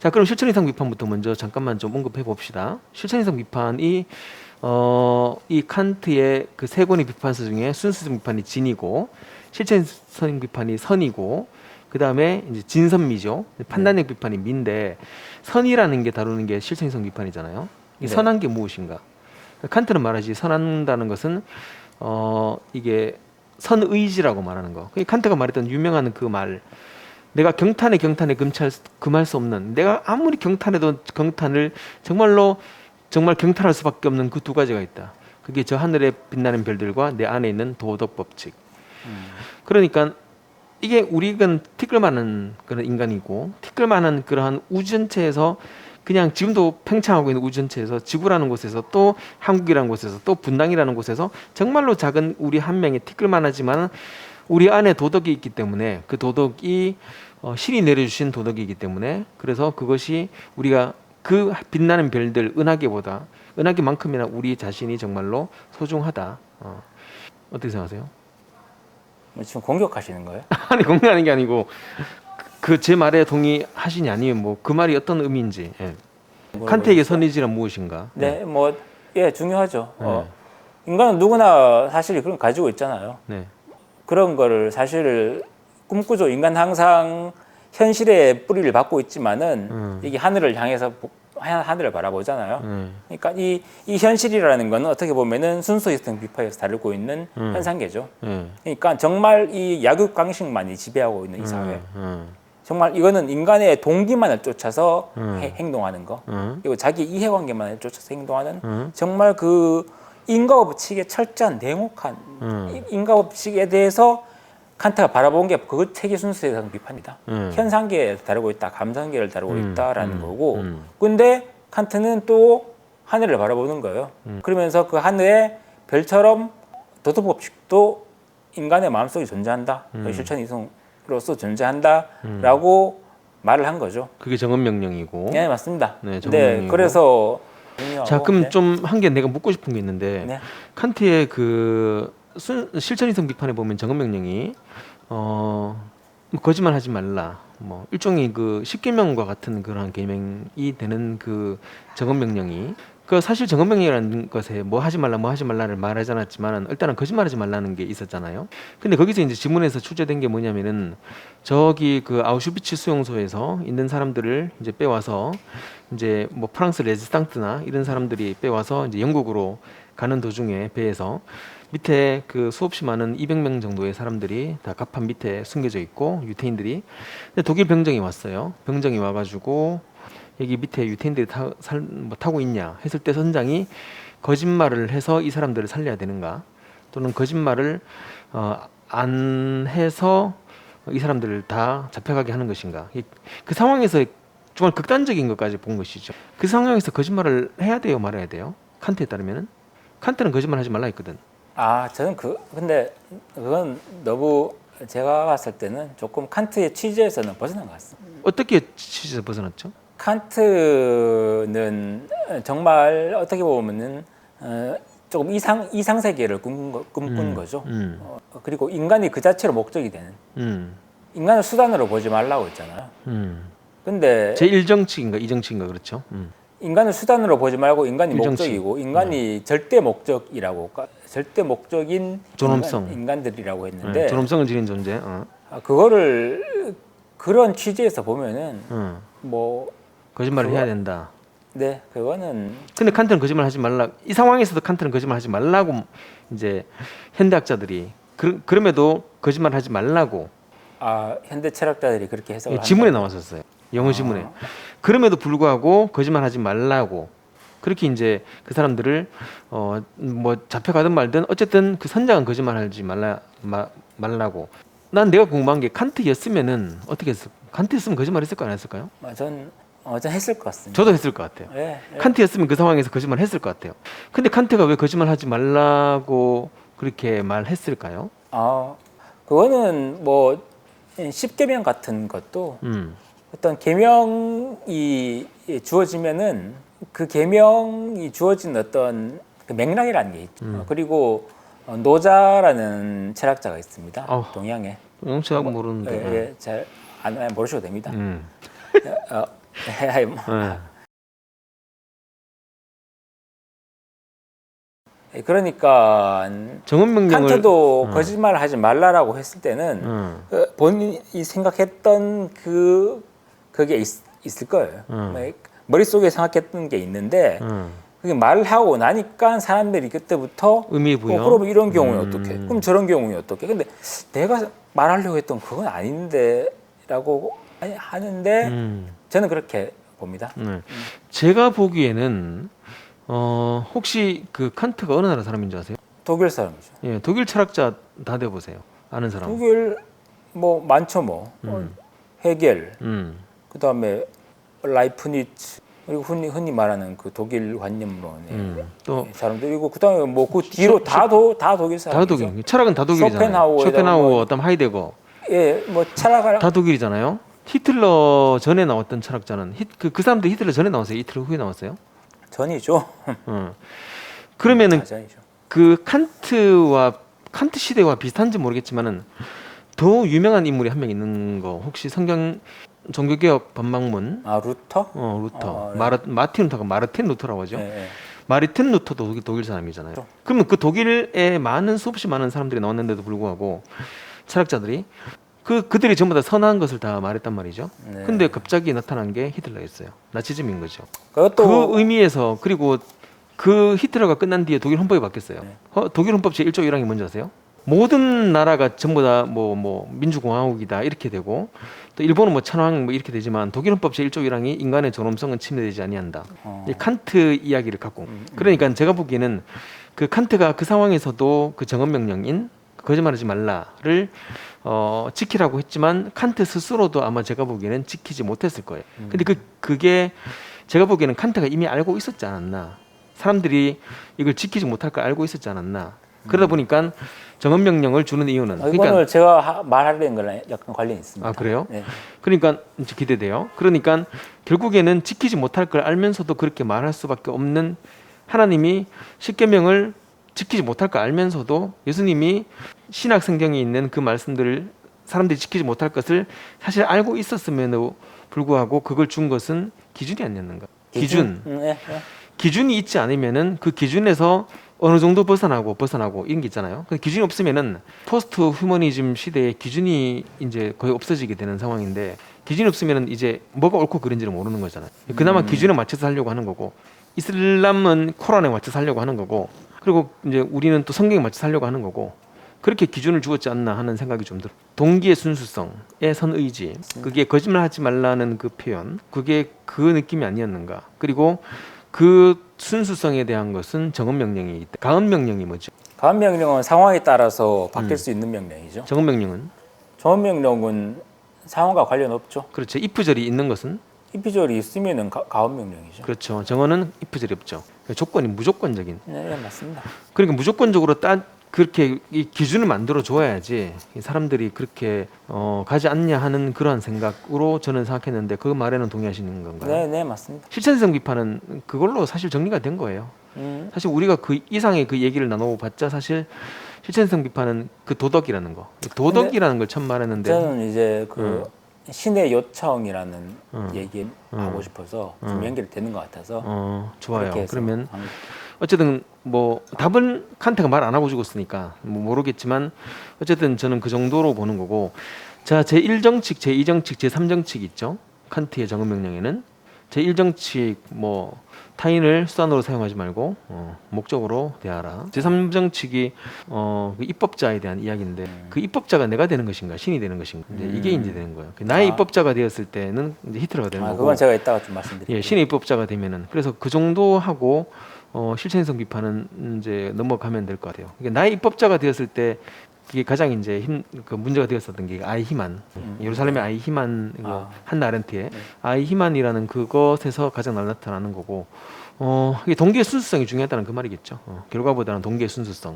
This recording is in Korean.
자, 그럼 실천 이상 비판부터 먼저 잠깐만 좀 언급해 봅시다. 실천 이상 비판이 이 칸트의 그 세 권의 비판서 중에 순수성 비판이 진이고 실천 이상 비판이 선이고 그 다음에 이제 진선미죠. 판단력 비판이 미인데 선이라는 게 다루는 게 실천 이상 비판이잖아요. 이 선한 게 무엇인가? 칸트는 말하지 선한다는 것은 이게 선의지라고 말하는 거. 칸트가 말했던 유명한 그 말. 내가 경탄에 금할 수 없는, 내가 아무리 경탄해도 경탄을 정말 경탄할 수밖에 없는 그 두 가지가 있다. 그게 저 하늘에 빛나는 별들과 내 안에 있는 도덕 법칙. 그러니까 이게 우리가 티끌만한 그런 인간이고 티끌만한 그러한 우주 전체에서 그냥 지금도 팽창하고 있는 우주 전체에서 지구라는 곳에서 또 한국이라는 곳에서 또 분당이라는 곳에서 정말로 작은 우리 한 명의 티끌만하지만 우리 안에 도덕이 있기 때문에 그 도덕이 신이 내려주신 도덕이기 때문에 그래서 그것이 우리가 그 빛나는 별들 은하계만큼이나 우리 자신이 정말로 소중하다. 어떻게 생각하세요? 지금 공격하시는 거예요? 아니 공격하는 게 아니고 그 제 말에 동의하시냐 아니면 뭐 그 말이 어떤 의미인지. 예. 칸트에게 선의지란 무엇인가? 네, 중요하죠. 인간은 누구나 사실 그런 거 가지고 있잖아요. 네. 그런 거를 사실 꿈꾸죠. 인간 항상 현실의 뿌리를 받고 있지만은 이게 하늘을 향해서 하늘을 바라보잖아요. 그러니까 이 현실이라는 거는 어떻게 보면은 순수성 비판에서 다루고 있는 현상계죠. 그러니까 정말 이 약육강식만이 지배하고 있는 이 사회. 정말 이거는 인간의 동기만을 쫓아서 행동하는 거, 그리고 자기 이해관계만을 쫓아서 행동하는 정말 그 인과법칙의 철저한 냉혹한 인과법칙에 대해서 칸트가 바라본 게 그 책의 순수성 비판이다. 현상계를 다루고 있다, 감상계를 다루고 있다라는 거고, 근데 칸트는 또 하늘을 바라보는 거예요. 그러면서 그 하늘에 별처럼 도덕법칙도 인간의 마음속에 존재한다, 실천 이성으로서 존재한다라고 말을 한 거죠. 그게 정언명령이고. 네, 맞습니다. 네, 정언명령이고. 그래서 자, 그럼 좀 한 개 내가 묻고 싶은 게 있는데 네. 칸트의 그 실천이성 비판에 보면 정언명령이 거짓말하지 말라, 뭐 일종의 그 십계명과 같은 그런 계명이 되는 그 정언명령이 그 사실 정언명령이라는 것에 뭐 하지 말라를 말하지 않았지만 일단은 거짓말하지 말라는 게 있었잖아요. 근데 거기서 이제 지문에서 출제된 게 뭐냐면은 저기 그 아우슈비츠 수용소에서 있는 사람들을 이제 빼와서 이제 뭐 프랑스 레지스탕트나 이런 사람들이 빼와서 이제 영국으로 가는 도중에 배에서 밑에 그 수없이 많은 200명 정도의 사람들이 다 갑판 밑에 숨겨져 있고 유태인들이. 근데 독일 병정이 왔어요. 병정이 와가지고 여기 밑에 유태인들이 타고 있냐 했을 때 선장이 거짓말을 해서 이 사람들을 살려야 되는가, 또는 거짓말을 안 해서 이 사람들을 다 잡혀가게 하는 것인가. 그 상황에서 정말 극단적인 것까지 본 것이죠. 그 상황에서 거짓말을 해야 돼요, 말아야 돼요? 칸트에 따르면은 칸트는 거짓말하지 말라 했거든. 저는 근데 그건 너무 제가 봤을 때는 조금 칸트의 취지에서는 벗어난 것 같습니다. 어떻게 취지에서 벗어났죠? 칸트는 정말 어떻게 보면은 조금 이상 세계를 꿈꾸는 거죠. 그리고 인간이 그 자체로 목적이 되는. 인간을 수단으로 보지 말라고 했잖아요. 근데 제1정치인가 2정치인가 그렇죠. 인간을 수단으로 보지 말고 인간이 일정치. 목적이고 인간이 절대 목적이라고, 절대 목적인 존엄성. 인간들이라고 했는데 존엄성을 지닌 존재. 그거를 그런 취지에서 보면은 뭐 거짓말을 해야 된다. 네, 그거는. 근데 칸트는 거짓말 하지 말라. 이 상황에서도 칸트는 거짓말 하지 말라고 이제 현대학자들이 그럼에도 거짓말 하지 말라고 현대 철학자들이 그렇게 해석을 지문에 한다. 나왔었어요. 영어 지문에. 그럼에도 불구하고 거짓말 하지 말라고 그렇게 이제 그 사람들을 뭐 잡혀가든 말든 어쨌든 그 선장은 거짓말 하지 말라고. 난 내가 궁금한 게 칸트였으면은 어떻게 했을? 칸트였으면 거짓말 했을까 안 했을까요? 전 했을 것 같습니다. 저도 했을 것 같아요. 예. 칸트였으면 그 상황에서 거짓말 했을 것 같아요. 근데 칸트가 왜 거짓말 하지 말라고 그렇게 말했을까요? 그거는 뭐 10계명 같은 것도 어떤 계명이 주어지면은 그 계명이 주어진 어떤 그 맥락이라는 게 있죠. 그리고 노자라는 철학자가 있습니다. 동양에. 영체학 모르는데. 잘 모르셔도 됩니다. 그러니까 정언명령을 칸트도 거짓말을 하지 말라라고 했을 때는 그 본인이 생각했던 그게 있을 거예요. 머릿속에 생각했던 게 있는데 그게 말을 하고 나니까 사람들이 그때부터 의미 부여. 그럼 이런 경우는 어떻게? 그럼 저런 경우는 어떻게? 근데 내가 말하려고 했던 그건 아닌데라고 하는데 저는 그렇게 봅니다. 제가 보기에는 혹시 그 칸트가 어느 나라 사람인 줄 아세요? 독일 사람이죠. 예, 독일 철학자 다 대보세요. 아는 사람. 독일 뭐 많죠 뭐. 헤겔, 그다음에 라이프니츠, 그리고 흔히 말하는 그 독일 관념론의 또 사람들이고 그다음에 뭐 그 뒤로 다 독일 다 사람이죠. 독일. 철학은 다 독일이잖아요. 쇼펜하우어, 쇼펜하우어, 그다음 하이데거. 예, 뭐 철학을 다 독일이잖아요. 히틀러 전에 나왔던 철학자는 그 사람도 히틀러 전에 나왔어요. 이틀 후에 나왔어요. 전이죠. 그러면은 전이죠. 그 칸트 시대와 비슷한지 모르겠지만은 더 유명한 인물이 한 명 있는 거 혹시 성경 종교개혁 반박문 아 루터? 루터 네. 마틴 루터가 마르틴 루터라고 하죠. 네. 마르틴 루터도 독일 사람이잖아요. 그러면 그 독일에 수없이 많은 사람들이 나왔는데도 불구하고 철학자들이 그들이 전부 다 선한 것을 다 말했단 말이죠. 네. 근데 갑자기 나타난 게 히틀러였어요. 나치즘인 거죠. 그것도 그 의미에서 그리고 그 히틀러가 끝난 뒤에 독일 헌법이 바뀌었어요. 독일 헌법 제 1조 1항이 뭔지 아세요? 모든 나라가 전부 다 뭐 민주공화국이다 이렇게 되고 또 일본은 뭐 천황 뭐 이렇게 되지만 독일 헌법 제 1조 1항이 인간의 존엄성은 침해되지 아니한다. 이 칸트 이야기를 갖고 그러니까 제가 보기에는 그 칸트가 그 상황에서도 그 정언명령인 거짓말하지 말라를 지키라고 했지만 칸트 스스로도 아마 제가 보기에는 지키지 못했을 거예요. 근데 그게 제가 보기에는 칸트가 이미 알고 있었지 않았나. 사람들이 이걸 지키지 못할 걸 알고 있었지 않았나. 그러다 보니까 정언명령을 주는 이유는 이거는 제가 말하려는 거랑 약간 관련이 있습니다. 아 그래요? 네. 그러니까 이제 기대돼요. 그러니까 결국에는 지키지 못할 걸 알면서도 그렇게 말할 수밖에 없는 하나님이 십계명을 지키지 못할 걸 알면서도 예수님이 신약 성경에 있는 그 말씀들을 사람들이 지키지 못할 것을 사실 알고 있었음에도 불구하고 그걸 준 것은 기준이 아니었는가? 기준. 네. 기준이 있지 않으면은 그 기준에서 어느 정도 벗어나고 이런 게 있잖아요. 그 기준이 없으면은 포스트 휴머니즘 시대에 기준이 이제 거의 없어지게 되는 상황인데 기준이 없으면은 이제 뭐가 옳고 그른지를 모르는 거잖아요. 그나마 기준에 맞춰서 살려고 하는 거고 이슬람은 코란에 맞춰서 살려고 하는 거고 그리고 이제 우리는 또 성경에 맞춰서 살려고 하는 거고 그렇게 기준을 주었지 않나 하는 생각이 좀 들어요. 동기의 순수성의 선의지 그게 거짓말하지 말라는 그 표현 그게 그 느낌이 아니었는가. 그리고 그 순수성에 대한 것은 정언명령이기 때문에 가언명령이 뭐죠? 가언명령은 상황에 따라서 바뀔 수 있는 명령이죠. 정언명령은? 정언명령은 상황과 관련 없죠. 그렇죠. if절이 있는 것은? if절이 있으면은 가언명령이죠. 그렇죠. 정언은 if절이 없죠. 조건이 무조건적인. 네, 맞습니다. 그러니까 무조건적으로 그렇게 이 기준을 만들어 줘야지 사람들이 그렇게 가지 않냐 하는 그러한 생각으로 저는 생각했는데 그 말에는 동의하시는 건가요? 네, 맞습니다. 실천성 비판은 그걸로 사실 정리가 된 거예요. 사실 우리가 그 이상의 그 얘기를 나눠봤자 사실 실천성 비판은 그 도덕이라는 거, 도덕이라는 걸 처음 말했는데 저는 이제 그 신의 요청이라는 얘기 하고 싶어서 좀 연결되는 것 같아서 좋아요. 그러면 어쨌든 뭐 답은 칸트가 말 안 하고 죽었으니까 뭐 모르겠지만 어쨌든 저는 그 정도로 보는 거고 자 제1정칙, 제2정칙, 제3정칙 있죠. 칸트의 정언명령에는 제1정칙 뭐 타인을 수단으로 사용하지 말고 목적으로 대하라. 제3정칙이 그 입법자에 대한 이야기인데 그 입법자가 내가 되는 것인가 신이 되는 것인가 이게 이제 되는 거예요. 나의 입법자가 되었을 때는 이제 히틀러가 되는 거고 그건 제가 이따가 좀 말씀드릴게요. 예, 신의 입법자가 되면은 그래서 그 정도 하고 실천성 비판은 이제 넘어가면 될 것 같아요. 그러니까 나의 입법자가 되었을 때 그게 가장 이제 그 문제가 되었었던 게 아이히만 예루살렘의 아이히만 한나 아렌트의 아이히만이라는 그것에서 가장 나타나는 거고 이게 동기의 순수성이 중요하다는 그 말이겠죠. 결과보다는 동기의 순수성.